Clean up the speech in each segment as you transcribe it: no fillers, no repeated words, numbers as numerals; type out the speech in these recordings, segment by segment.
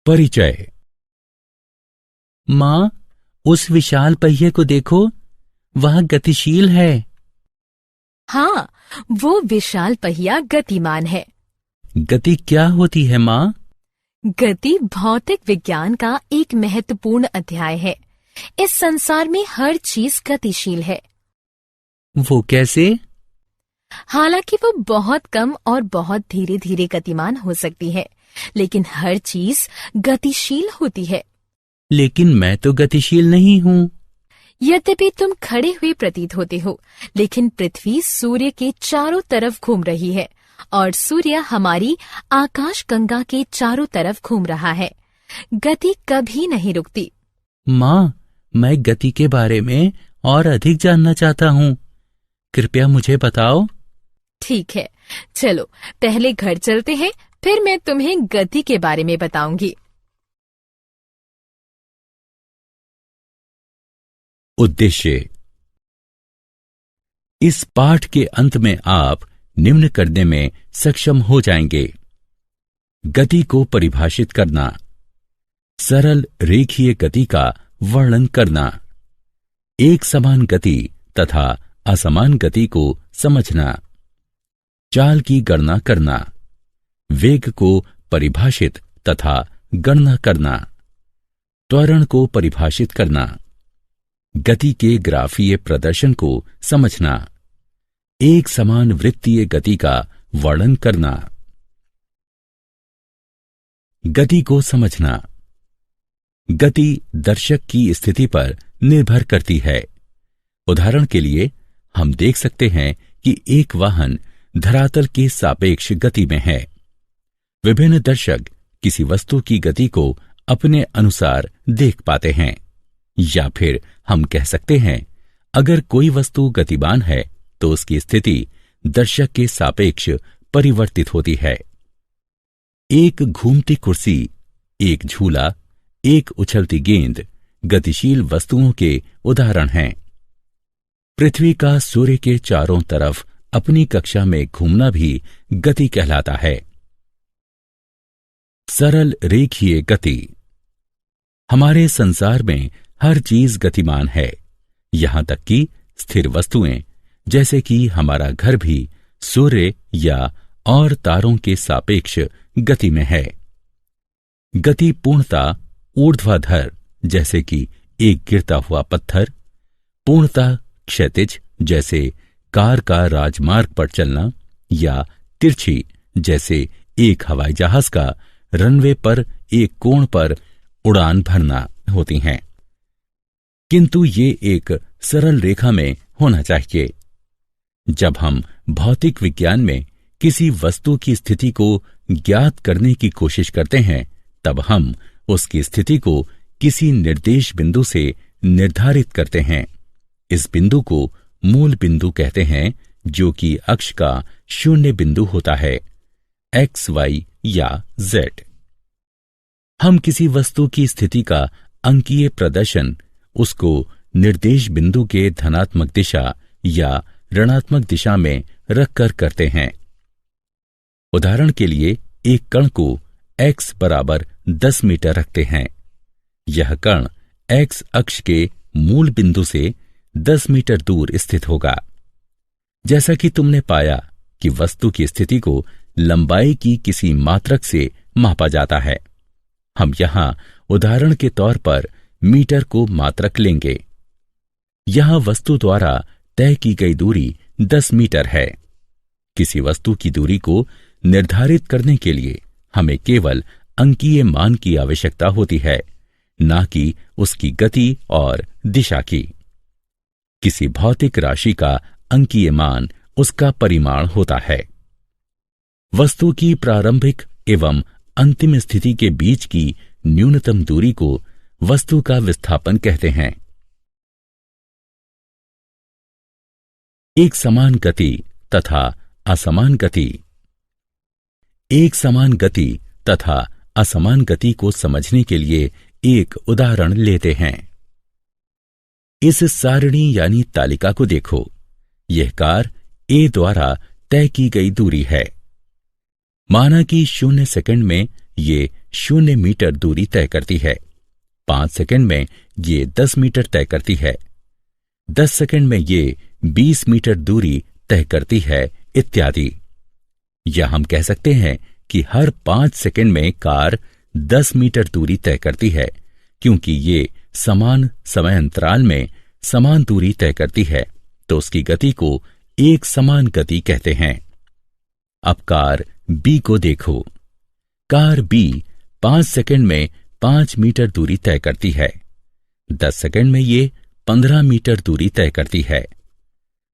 परिचय। माँ, उस विशाल पहिए को देखो, वह गतिशील है। हाँ, वो विशाल पहिया गतिमान है। गति क्या होती है माँ? गति भौतिक विज्ञान का एक महत्वपूर्ण अध्याय है। इस संसार में हर चीज गतिशील है। वो कैसे? हालांकि वो बहुत कम और बहुत धीरे धीरे गतिमान हो सकती है, लेकिन हर चीज गतिशील होती है। लेकिन मैं तो गतिशील नहीं हूँ। यद्यपि तुम खड़े हुए प्रतीत होते हो, लेकिन पृथ्वी सूर्य के चारों तरफ घूम रही है और सूर्य हमारी आकाश गंगा के चारों तरफ घूम रहा है। गति कभी नहीं रुकती। माँ, मैं गति के बारे में और अधिक जानना चाहता हूँ। कृपया मुझे बताओ। ठीक है, चलो पहले घर चलते हैं, फिर मैं तुम्हें गति के बारे में बताऊंगी। उद्देश्य। इस पाठ के अंत में आप निम्न करने में सक्षम हो जाएंगे: गति को परिभाषित करना, सरल रेखीय गति का वर्णन करना, एक समान गति तथा असमान गति को समझना, चाल की गणना करना, वेग को परिभाषित तथा गणना करना, त्वरण को परिभाषित करना, गति के ग्राफीय प्रदर्शन को समझना, एक समान वृत्तीय गति का वर्णन करना। गति को समझना। गति दर्शक की स्थिति पर निर्भर करती है। उदाहरण के लिए हम देख सकते हैं कि एक वाहन धरातल के सापेक्ष गति में है। विभिन्न दर्शक किसी वस्तु की गति को अपने अनुसार देख पाते हैं। या फिर हम कह सकते हैं, अगर कोई वस्तु गतिमान है तो उसकी स्थिति दर्शक के सापेक्ष परिवर्तित होती है। एक घूमती कुर्सी, एक झूला, एक उछलती गेंद गतिशील वस्तुओं के उदाहरण हैं। पृथ्वी का सूर्य के चारों तरफ अपनी कक्षा में घूमना भी गति कहलाता है। सरल रेखीय गति। हमारे संसार में हर चीज गतिमान है, यहां तक कि स्थिर वस्तुएं, जैसे कि हमारा घर भी सूर्य या और तारों के सापेक्ष गति में है। गति पूर्णतः ऊर्ध्वाधर, जैसे कि एक गिरता हुआ पत्थर, पूर्णतः क्षैतिज, जैसे कार का राजमार्ग पर चलना, या तिरछी, जैसे एक हवाई जहाज का रनवे पर एक कोण पर उड़ान भरना होती हैं। किंतु ये एक सरल रेखा में होना चाहिए। जब हम भौतिक विज्ञान में किसी वस्तु की स्थिति को ज्ञात करने की कोशिश करते हैं, तब हम उसकी स्थिति को किसी निर्देश बिंदु से निर्धारित करते हैं। इस बिंदु को मूल बिंदु कहते हैं, जो कि अक्ष का शून्य बिंदु होता है, एक्स, वाई या जेड। हम किसी वस्तु की स्थिति का अंकीय प्रदर्शन उसको निर्देश बिंदु के धनात्मक दिशा या ऋणात्मक दिशा में रखकर करते हैं। उदाहरण के लिए एक कण को x बराबर 10 मीटर रखते हैं। यह कण x अक्ष के मूल बिंदु से 10 मीटर दूर स्थित होगा। जैसा कि तुमने पाया कि वस्तु की स्थिति को लंबाई की किसी मात्रक से मापा जाता है, हम यहां उदाहरण के तौर पर मीटर को मात्रक लेंगे। यहां वस्तु द्वारा तय की गई दूरी 10 मीटर है। किसी वस्तु की दूरी को निर्धारित करने के लिए हमें केवल अंकीय मान की आवश्यकता होती है, ना कि उसकी गति और दिशा की। किसी भौतिक राशि का अंकीय मान उसका परिमाण होता है। वस्तु की प्रारंभिक एवं अंतिम स्थिति के बीच की न्यूनतम दूरी को वस्तु का विस्थापन कहते हैं। एक समान गति तथा असमान गति। एक समान गति तथा असमान गति को समझने के लिए एक उदाहरण लेते हैं। इस सारणी यानी तालिका को देखो। यह कार ए द्वारा तय की गई दूरी है। माना कि 0 सेकंड में ये 0 मीटर दूरी तय करती है। 5 सेकंड में ये 10 मीटर तय करती है। 10 सेकंड में ये 20 मीटर दूरी तय करती है, इत्यादि। या हम कह सकते हैं कि हर 5 सेकंड में कार 10 मीटर दूरी तय करती है, क्योंकि ये समान समय अंतराल में समान दूरी तय करती है, तो उसकी गति को एक समान गति कहते हैं। अब कार बी को देखो। कार बी 5 सेकंड में 5 मीटर दूरी तय करती है। 10 सेकंड में ये 15 मीटर दूरी तय करती है।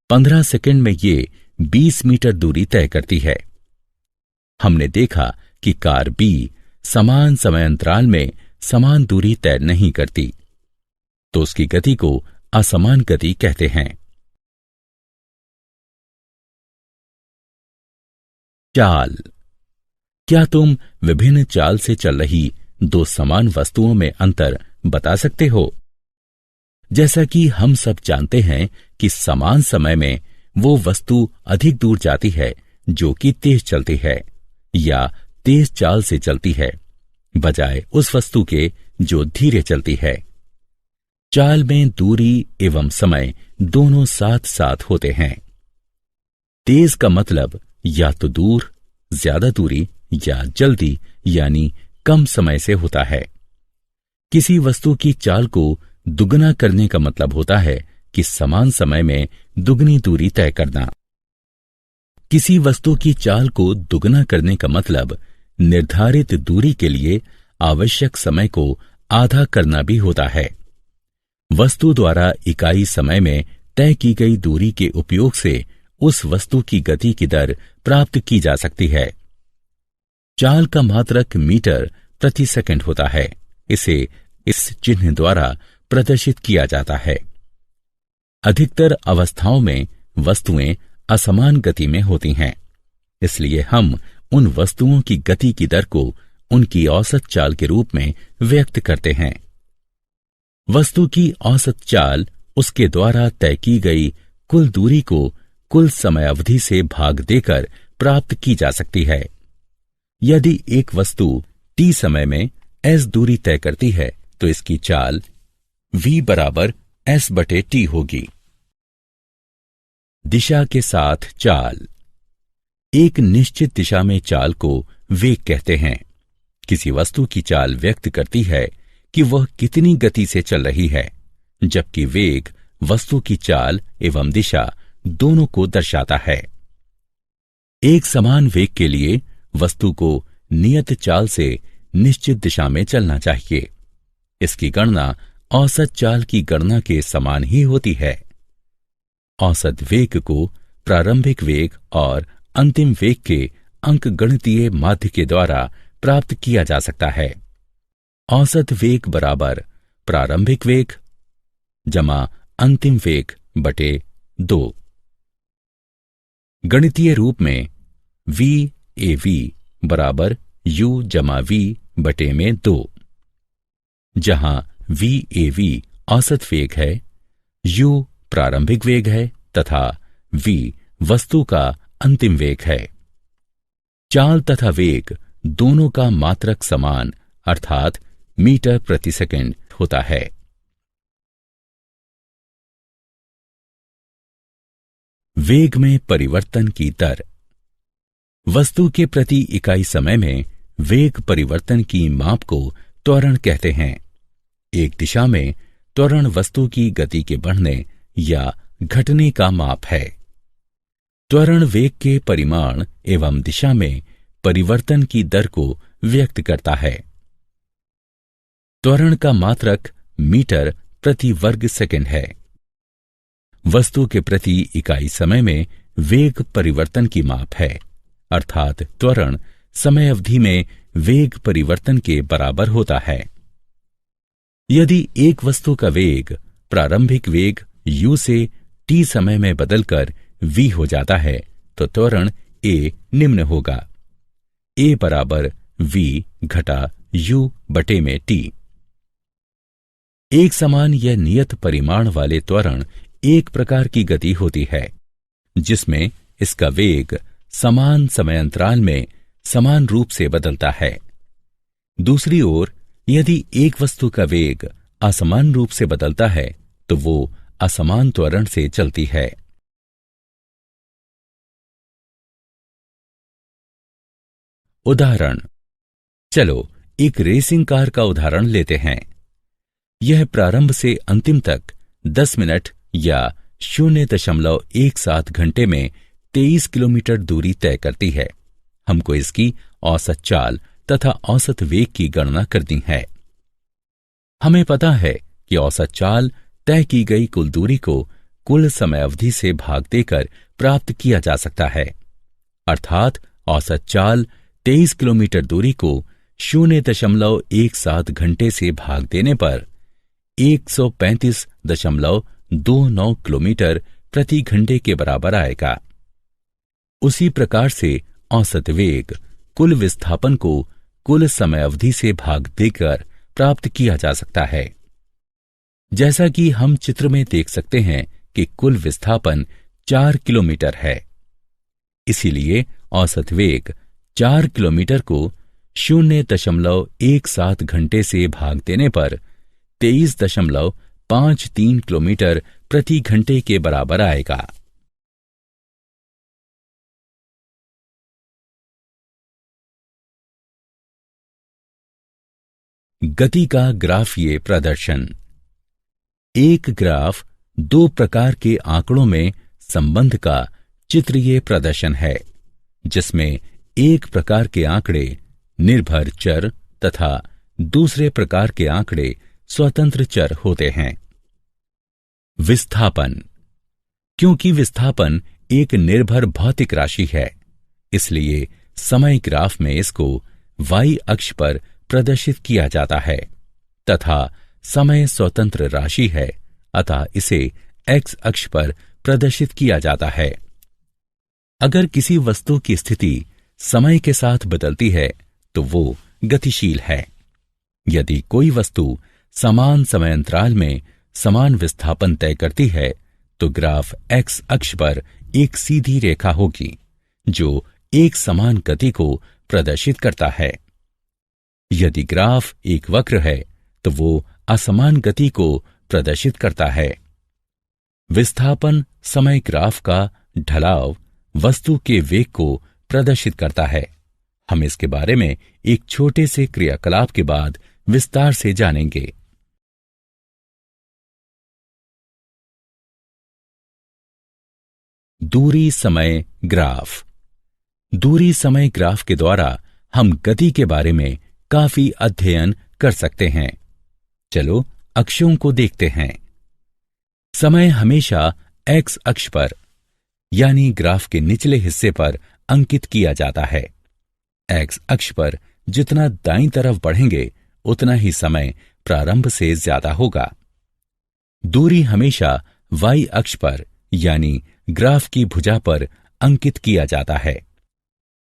15 सेकंड में ये 20 मीटर दूरी तय करती है। हमने देखा कि कार बी समान समय अंतराल में समान दूरी तय नहीं करती, तो उसकी गति को असमान गति कहते हैं। चाल। क्या तुम विभिन्न चाल से चल रही दो समान वस्तुओं में अंतर बता सकते हो? जैसा कि हम सब जानते हैं कि समान समय में वो वस्तु अधिक दूर जाती है जो कि तेज चलती है या तेज चाल से चलती है, बजाय उस वस्तु के जो धीरे चलती है। चाल में दूरी एवं समय दोनों साथ साथ होते हैं। तेज का मतलब या तो दूर, ज्यादा दूरी, या जल्दी यानी कम समय से होता है। किसी वस्तु की चाल को दुगना करने का मतलब होता है कि समान समय में दुगनी दूरी तय करना। किसी वस्तु की चाल को दुगना करने का मतलब निर्धारित दूरी के लिए आवश्यक समय को आधा करना भी होता है। वस्तु द्वारा इकाई समय में तय की गई दूरी के उपयोग से उस वस्तु की गति की दर प्राप्त की जा सकती है। चाल का मात्रक मीटर प्रति सेकंड होता है। इसे इस चिन्ह द्वारा प्रदर्शित किया जाता है। अधिकतर अवस्थाओं में वस्तुएं असमान गति में होती हैं, इसलिए हम उन वस्तुओं की गति की दर को उनकी औसत चाल के रूप में व्यक्त करते हैं। वस्तु की औसत चाल उसके द्वारा तय की गई कुल दूरी को कुल समय अवधि से भाग देकर प्राप्त की जा सकती है। यदि एक वस्तु t समय में s दूरी तय करती है तो इसकी चाल v बराबर s/t होगी। दिशा के साथ चाल। एक निश्चित दिशा में चाल को वेग कहते हैं। किसी वस्तु की चाल व्यक्त करती है कि वह कितनी गति से चल रही है, जबकि वेग वस्तु की चाल एवं दिशा दोनों को दर्शाता है। एक समान वेग के लिए वस्तु को नियत चाल से निश्चित दिशा में चलना चाहिए। इसकी गणना औसत चाल की गणना के समान ही होती है। औसत वेग को प्रारंभिक वेग और अंतिम वेग के अंकगणितीय माध्य के द्वारा प्राप्त किया जा सकता है। औसत वेग बराबर प्रारंभिक वेग जमा अंतिम वेग बटे 2। गणितीय रूप में v/a/v बराबर u जमा v बटे में 2, जहां v/a/v औसत वेग है, u प्रारंभिक वेग है तथा v वस्तु का अंतिम वेग है। चाल तथा वेग दोनों का मात्रक समान अर्थात मीटर प्रति सेकंड होता है। वेग में परिवर्तन की दर। वस्तु के प्रति इकाई समय में वेग परिवर्तन की माप को त्वरण कहते हैं। एक दिशा में त्वरण वस्तु की गति के बढ़ने या घटने का माप है। त्वरण वेग के परिमाण एवं दिशा में परिवर्तन की दर को व्यक्त करता है। त्वरण का मात्रक मीटर प्रति वर्ग सेकंड है। वस्तु के प्रति इकाई समय में वेग परिवर्तन की माप है, अर्थात त्वरण समय अवधि में वेग परिवर्तन के बराबर होता है। यदि एक वस्तु का वेग प्रारंभिक वेग u से t समय में बदलकर v हो जाता है तो त्वरण a निम्न होगा। a बराबर v घटा u बटे में t। एक समान या नियत परिमाण वाले त्वरण एक प्रकार की गति होती है जिसमें इसका वेग समान समय अंतराल में समान रूप से बदलता है। दूसरी ओर यदि एक वस्तु का वेग असमान रूप से बदलता है तो वो असमान त्वरण से चलती है। उदाहरण, चलो एक रेसिंग कार का उदाहरण लेते हैं। यह प्रारंभ से अंतिम तक 10 मिनट या 0.17 घंटे में 23 किलोमीटर दूरी तय करती है। हमको इसकी औसत चाल तथा औसत वेग की गणना करनी है। हमें पता है कि औसत चाल तय की गई कुल दूरी को कुल समय अवधि से भाग देकर प्राप्त किया जा सकता है। अर्थात औसत चाल 23 किलोमीटर दूरी को 0.17 घंटे से भाग देने पर 135.29 किलोमीटर प्रति घंटे के बराबर आएगा। उसी प्रकार से औसत वेग कुल विस्थापन को कुल समय अवधि से भाग देकर प्राप्त किया जा सकता है। जैसा कि हम चित्र में देख सकते हैं कि कुल विस्थापन 4 किलोमीटर है, इसीलिए औसत वेग 4 किलोमीटर को 0.17 घंटे से भाग देने पर 23.53 किलोमीटर प्रति घंटे के बराबर आएगा। गति का ग्राफीय प्रदर्शन। एक ग्राफ दो प्रकार के आंकड़ों में संबंध का चित्रीय प्रदर्शन है, जिसमें एक प्रकार के आंकड़े निर्भर चर तथा दूसरे प्रकार के आंकड़े स्वतंत्र चर होते हैं। विस्थापन। क्योंकि विस्थापन एक निर्भर भौतिक राशि है, इसलिए समय ग्राफ में इसको y अक्ष पर प्रदर्शित किया जाता है तथा समय स्वतंत्र राशि है, अतः इसे x अक्ष पर प्रदर्शित किया जाता है। अगर किसी वस्तु की स्थिति समय के साथ बदलती है तो वो गतिशील है। यदि कोई वस्तु समान समय अंतराल में समान विस्थापन तय करती है तो ग्राफ x अक्ष पर एक सीधी रेखा होगी जो एक समान गति को प्रदर्शित करता है। यदि ग्राफ एक वक्र है तो वो असमान गति को प्रदर्शित करता है। विस्थापन समय ग्राफ का ढलाव वस्तु के वेग को प्रदर्शित करता है। हम इसके बारे में एक छोटे से क्रियाकलाप के बाद विस्तार से जानेंगे। दूरी समय ग्राफ। दूरी समय ग्राफ के द्वारा हम गति के बारे में काफी अध्ययन कर सकते हैं। चलो अक्षों को देखते हैं। समय हमेशा x अक्ष पर यानी ग्राफ के निचले हिस्से पर अंकित किया जाता है। x अक्ष पर जितना दाईं तरफ बढ़ेंगे उतना ही समय प्रारंभ से ज्यादा होगा। दूरी हमेशा y अक्ष पर यानी ग्राफ की भुजा पर अंकित किया जाता है।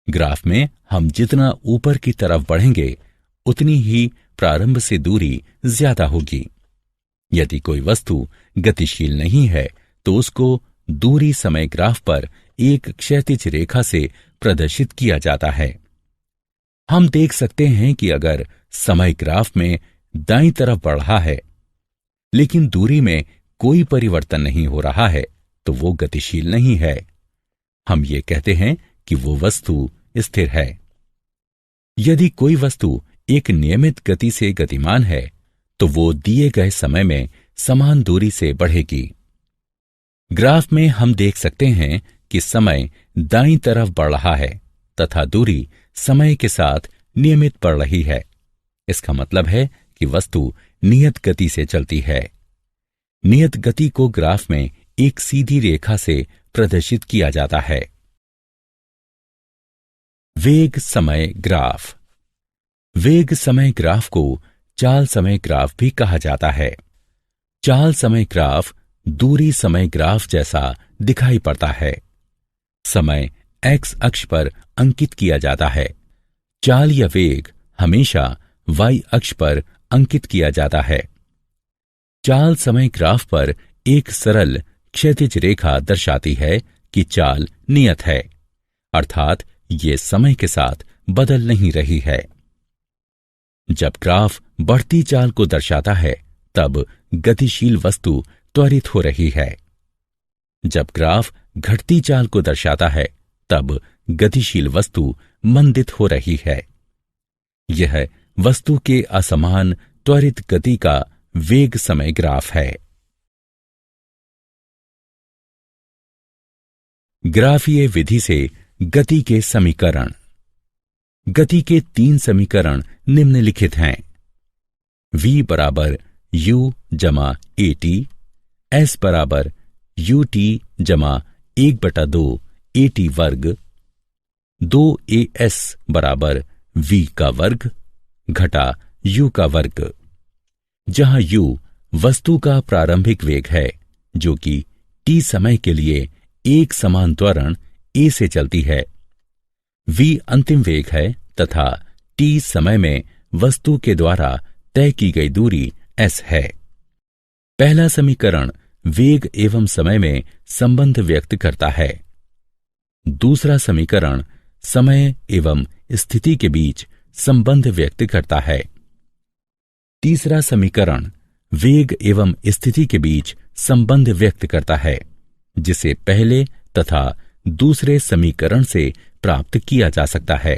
ग्राफ में हम जितना ऊपर की तरफ बढ़ेंगे उतनी ही प्रारंभ से दूरी ज्यादा होगी। यदि कोई वस्तु गतिशील नहीं है तो उसको दूरी समय ग्राफ पर एक क्षैतिज रेखा से प्रदर्शित किया जाता है। हम देख सकते हैं कि अगर समय ग्राफ में दाईं तरफ बढ़ रहा है लेकिन दूरी में कोई परिवर्तन नहीं हो रहा है तो वो गतिशील नहीं है। हम ये कहते हैं कि वो वस्तु स्थिर है। यदि कोई वस्तु एक नियमित गति से गतिमान है तो वो दिए गए समय में समान दूरी से बढ़ेगी। ग्राफ में हम देख सकते हैं कि समय दाईं तरफ बढ़ रहा है तथा दूरी समय के साथ नियमित बढ़ रही है। इसका मतलब है कि वस्तु नियत गति से चलती है। नियत गति को ग्राफ में एक सीधी रेखा से प्रदर्शित किया जाता है। वेग समय ग्राफ। वेग समय ग्राफ को चाल समय ग्राफ भी कहा जाता है। चाल समय ग्राफ दूरी समय ग्राफ जैसा दिखाई पड़ता है। समय x अक्ष पर अंकित किया जाता है। चाल या वेग हमेशा y अक्ष पर अंकित किया जाता है। चाल समय ग्राफ पर एक सरल क्षैतिज रेखा दर्शाती है कि चाल नियत है, अर्थात ये समय के साथ बदल नहीं रही है। जब ग्राफ बढ़ती चाल को दर्शाता है तब गतिशील वस्तु त्वरित हो रही है। जब ग्राफ घटती चाल को दर्शाता है तब गतिशील वस्तु मंदित हो रही है। यह वस्तु के असमान त्वरित गति का वेग समय ग्राफ है। ग्राफीय विधि से गति के समीकरण। गति के 3 समीकरण निम्नलिखित हैं। v बराबर u जमा at, s बराबर ut जमा 1/2 at वर्ग, 2as बराबर v का वर्ग घटा u का वर्ग, जहां u वस्तु का प्रारंभिक वेग है जो कि t समय के लिए एक समान त्वरण a से चलती है। v अंतिम वेग है तथा t समय में वस्तु के द्वारा तय की गई दूरी s है। पहला समीकरण वेग एवं समय में संबंध व्यक्त करता है। दूसरा समीकरण समय एवं स्थिति के बीच संबंध व्यक्त करता है। तीसरा समीकरण वेग एवं स्थिति के बीच संबंध व्यक्त करता है, जिसे पहले तथा दूसरे समीकरण से प्राप्त किया जा सकता है।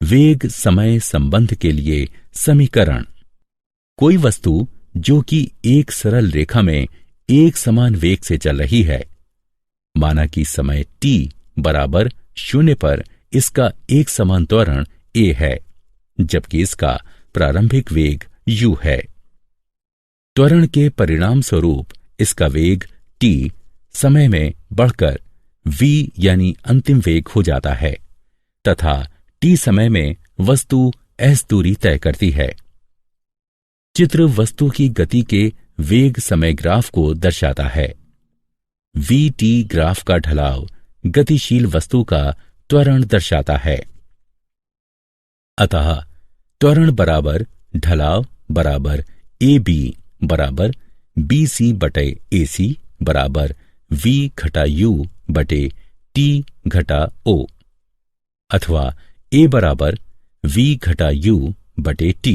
वेग समय संबंध के लिए समीकरण। कोई वस्तु जो कि एक सरल रेखा में एक समान वेग से चल रही है, माना कि समय t बराबर 0 पर इसका एक समान त्वरण a है, जबकि इसका प्रारंभिक वेग u है। त्वरण के परिणाम स्वरूप इसका वेग t समय में बढ़कर v यानी अंतिम वेग हो जाता है तथा t समय में वस्तु s दूरी तय करती है। चित्र वस्तु की गति के वेग समय ग्राफ को दर्शाता है। vt ग्राफ का ढलाव गतिशील वस्तु का त्वरण दर्शाता है। अतः त्वरण बराबर ढलाव बराबर ab बराबर bc बटे ac बराबर v घटा u बटे t घटा o, अथवा a बराबर v घटा u बटे t,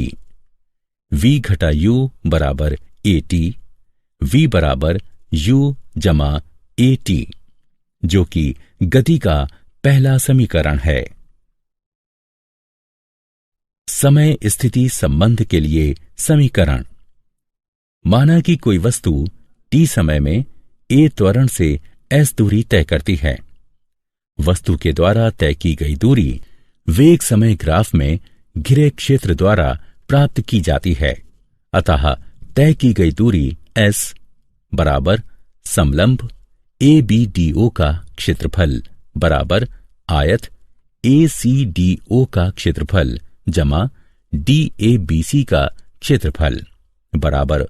v घटा u बराबर at, v बराबर u जमा at, जो कि गति का पहला समीकरण है। समय स्थिति संबंध के लिए समीकरण। माना कि कोई वस्तु t समय में a त्वरण से s दूरी तय करती है। वस्तु के द्वारा तय की गई दूरी वेग समय ग्राफ में घिरे क्षेत्र द्वारा प्राप्त की जाती है। अतः तय की गई दूरी s बराबर समलंब ABDO का क्षेत्रफल बराबर आयत ACDO का क्षेत्रफल जमा DABC का क्षेत्रफल बराबर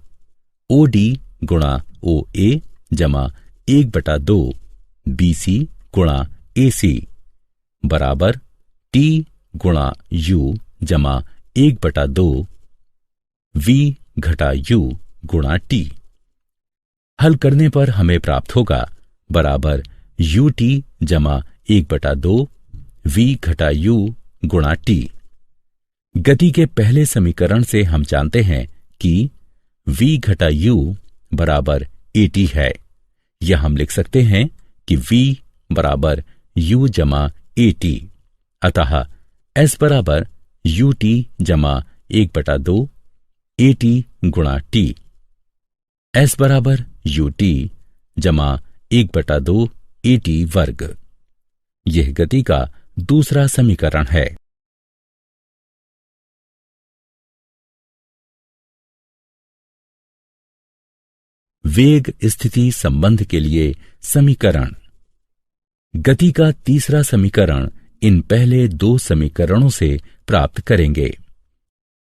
OD गुणा OA जमा 1/2 BC गुणा AC बराबर T गुणा U जमा 1/2 V घटा U गुणा T। हल करने पर हमें प्राप्त होगा बराबर UT जमा 1/2 V घटा U गुणा T। गति के पहले समीकरण से हम जानते हैं कि V घटा U बराबर AT है। यह हम लिख सकते हैं कि V बराबर U जमा AT, अतः S बराबर UT जमा 1/2 AT गुणा T। S बराबर UT जमा 1/2 AT वर्ग। यह गति का दूसरा समीकरण है। वेग स्थिति संबंध के लिए समीकरण। गति का तीसरा समीकरण इन पहले 2 समीकरणों से प्राप्त करेंगे।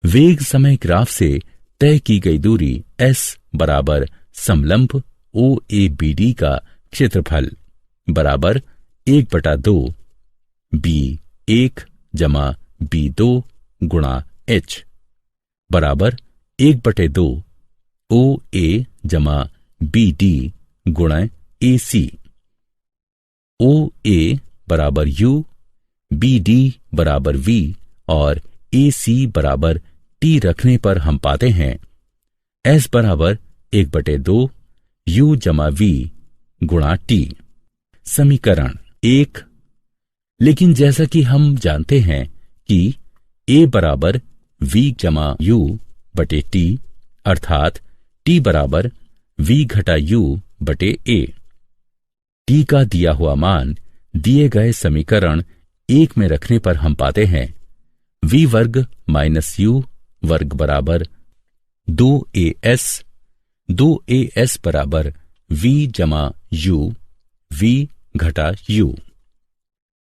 वेग समय ग्राफ से तय की गई दूरी s बराबर समलंब OABD का क्षेत्रफल बराबर 1/2 B1 जमा B2 गुणा h बराबर 1/2 OA जमा BD गुणा AC। OA बराबर U, बी डी बराबर वी और ए सी बराबर टी रखने पर हम पाते हैं एस बराबर 1/2 यू जमा वी गुणा टी। समीकरण 1। लेकिन जैसा कि हम जानते हैं कि ए बराबर वी जमा यू बटे टी, अर्थात टी बराबर वी घटा यू बटे ए। टी का दिया हुआ मान दिए गए समीकरण 1 में रखने पर हम पाते हैं वी वर्ग माइनस यू वर्ग बराबर 2as, 2as बराबर वी जमा यू वी घटा यू।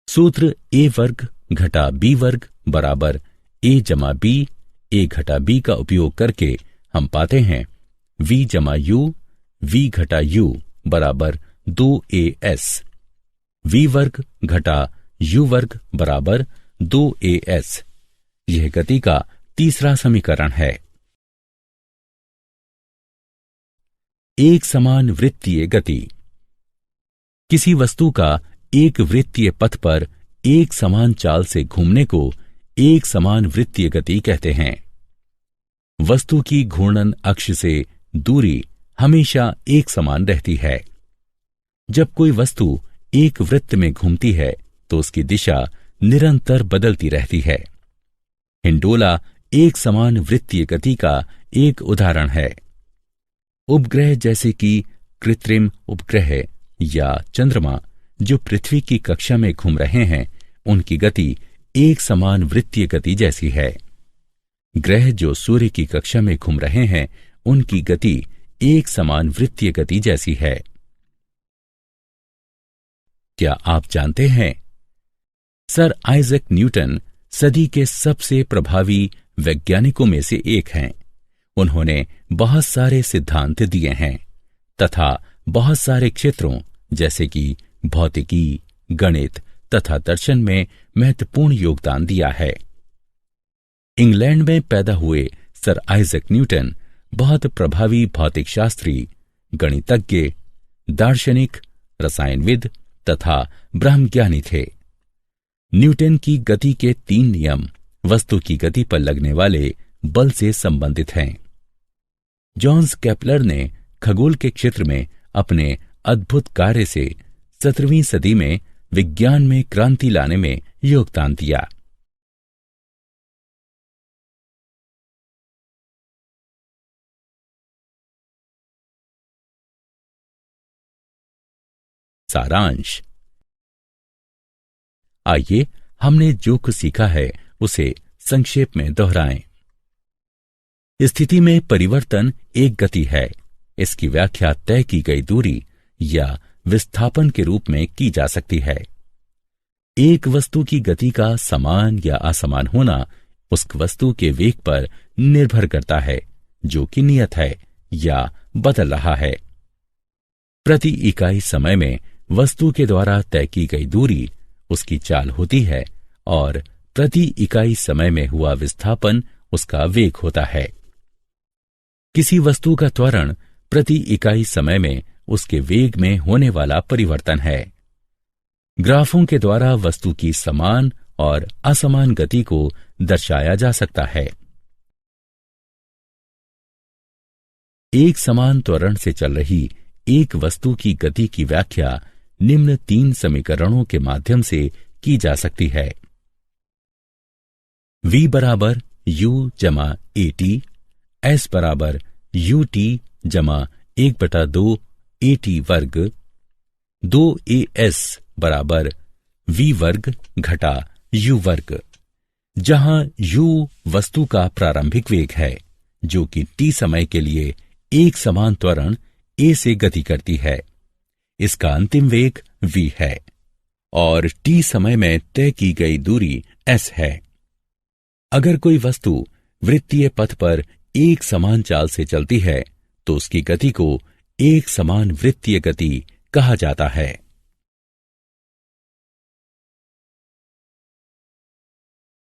सूत्र ए वर्ग घटा बी वर्ग बराबर ए जमा बी ए घटा बी का उपयोग करके हम पाते हैं वी जमा यू वी घटा यू बराबर 2as। वी वर्ग घटा यू वर्ग बराबर 2as। यह गति का तीसरा समीकरण है। एक समान वृत्तीय गति। किसी वस्तु का एक वृत्तीय पथ पर एक समान चाल से घूमने को एक समान वृत्तीय गति कहते हैं। वस्तु की घूर्णन अक्ष से दूरी हमेशा एक समान रहती है। जब कोई वस्तु एक वृत्त में घूमती है तो उसकी दिशा निरंतर बदलती रहती है। हिंडोला एक समान वृत्तीय गति का एक उदाहरण है। उपग्रह जैसे कि कृत्रिम उपग्रह या चंद्रमा जो पृथ्वी की कक्षा में घूम रहे हैं, उनकी गति एक समान वृत्तीय गति जैसी है। ग्रह जो सूर्य की कक्षा में घूम रहे हैं, उनकी गति एक समान वृत्तीय गति जैसी है। क्या आप जानते हैं सर आइजैक न्यूटन सदी के सबसे प्रभावी वैज्ञानिकों में से एक हैं। उन्होंने बहुत सारे सिद्धांत दिए हैं तथा बहुत सारे क्षेत्रों जैसे कि भौतिकी, गणित तथा दर्शन में महत्वपूर्ण योगदान दिया है। इंग्लैंड में पैदा हुए सर आइजैक न्यूटन बहुत प्रभावी भौतिक शास्त्री, गणितज्ञ, दार्शनिक, रसायनविद तथा ब्रह्मज्ञानी थे। न्यूटन की गति के 3 नियम वस्तु की गति पर लगने वाले बल से संबंधित हैं। जॉन्स केपलर ने खगोल के क्षेत्र में अपने अद्भुत कार्य से 17वीं सदी में विज्ञान में क्रांति लाने में योगदान दिया। सारांश। आइए हमने जो कुछ सीखा है उसे संक्षेप में दोहराएं। स्थिति में परिवर्तन एक गति है। इसकी व्याख्या तय की गई दूरी या विस्थापन के रूप में की जा सकती है। एक वस्तु की गति का समान या असमान होना उस वस्तु के वेग पर निर्भर करता है जो कि नियत है या बदल रहा है। प्रति इकाई समय में वस्तु के द्वारा तय की गई दूरी उसकी चाल होती है और प्रति इकाई समय में हुआ विस्थापन उसका वेग होता है। किसी वस्तु का त्वरण प्रति इकाई समय में उसके वेग में होने वाला परिवर्तन है। ग्राफों के द्वारा वस्तु की समान और असमान गति को दर्शाया जा सकता है। एक समान त्वरण से चल रही एक वस्तु की गति की व्याख्या निम्न 3 समीकरणों के माध्यम से की जा सकती है। v बराबर u जमा at, s बराबर ut जमा 1/2 at वर्ग, 2as बराबर v वर्ग घटा u वर्ग, जहां u वस्तु का प्रारंभिक वेग है जो कि t समय के लिए एक समान त्वरण a से गति करती है। इसका अंतिम वेग v है और t समय में तय की गई दूरी s है। अगर कोई वस्तु वृत्तीय पथ पर एक समान चाल से चलती है तो उसकी गति को एक समान वृत्तीय गति कहा जाता है।